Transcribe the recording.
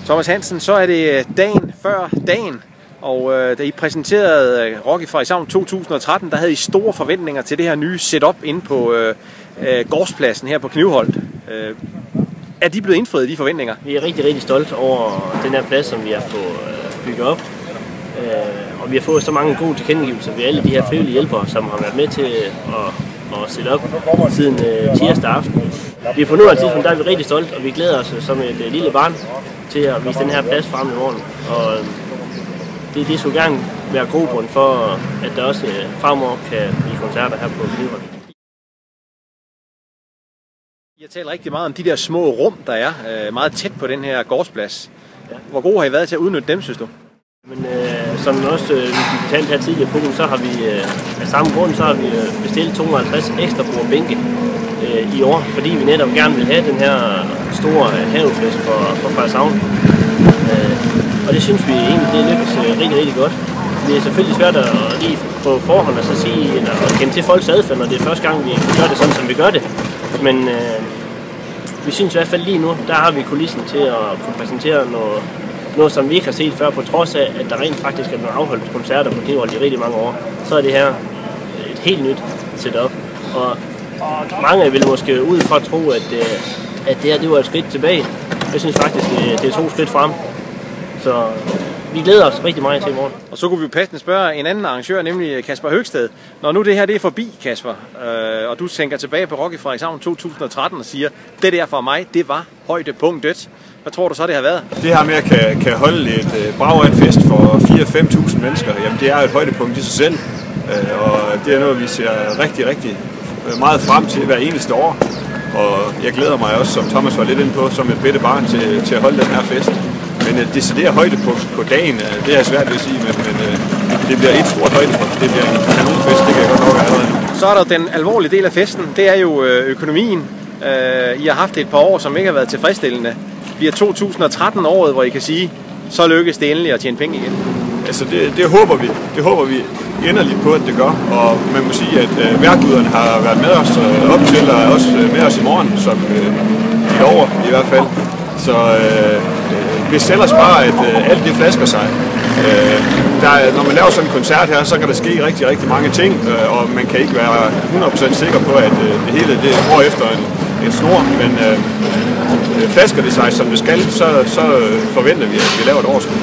Thomas Hansen, så er det dagen før dagen, og da I præsenterede Rock i Frederikshavn 2013, der havde I store forventninger til det her nye setup inde på gårdspladsen her på Knivholt. Er de blevet indfriet, de forventninger? Vi er rigtig, rigtig stolte over den her plads, som vi har fået bygget op. Og vi har fået så mange gode tilkendegivelser ved alle de her frivillige hjælpere, som har været med til at sætte op siden tirsdag aften. Vi er på nuværende tidspunkt, der er vi rigtig stolte, og vi glæder os som et lille barn til at vise den her plads frem i morgen. Og det skulle gerne være grobund for, at der også fremover kan blive koncerter her på Knivholt. I har talt rigtig meget om de der små rum, der er meget tæt på den her gårdsplads. Ja. Hvor gode har I været til at udnytte dem, synes du? Men som også vi fortalte her tidligere på, så har vi af samme grund så har vi bestilt 250 ekstra bordbænke i år, fordi vi netop gerne vil have den her store havefest for Frederikshavn. Og det synes vi egentlig, det lykkes rigtig, rigtig godt. Det er selvfølgelig svært at lige på forhånd at sige, eller at kende til folks adfærd, når det er første gang, vi gør det sådan, som vi gør det. Men vi synes i hvert fald lige nu, der har vi kulissen til at kunne præsentere noget, som vi ikke har set før, på trods af, at der rent faktisk er blevet afholdt koncerter på Knivholt i rigtig mange år. Så er det her et helt nyt setup. Og mange vil måske udefra tro, at det her det var et skridt tilbage. Jeg synes faktisk, det er 2 skridt frem. Så vi glæder os rigtig meget til i morgen. Og så kunne vi jo passende spørge en anden arrangør, nemlig Kasper Høgsted. Når nu det her det er forbi, Kasper, og du tænker tilbage på Rock i Frederikshavn 2013 og siger, det der for mig, det var højdepunktet. Hvad tror du så, det har været? Det her med at kan holde et brag af en fest for 4-5.000 mennesker, jamen det er et højdepunkt i sig selv. Og det er noget, vi ser rigtig, rigtig meget frem til hver eneste år. Og jeg glæder mig også, som Thomas var lidt inde på, som et bitte barn til at holde den her fest. Men det deciderer højdepunkt på dagen, det er svært ved at sige, men det bliver et stort højdepunkt. Det bliver en kanonfest, det kan jeg godt nok allerede. Så er der den alvorlige del af festen, det er jo økonomien. I har haft et par år, som ikke har været tilfredsstillende. Vi er 2013-året, hvor I kan sige, så lykkes det endelig at tjene penge igen. Altså det håber vi. Det håber vi inderligt på, at det gør. Og man må sige, at værkuderne har været med os op til, og også med os i morgen, som i år i hvert fald. Så vi sælger bare, at alt det flasker sig. Når man laver sådan en koncert her, så kan der ske rigtig, rigtig mange ting, og man kan ikke være 100% sikker på, at det hele det går efter en snor, men flasker det sig, som det skal, så forventer vi, at vi laver et overskud.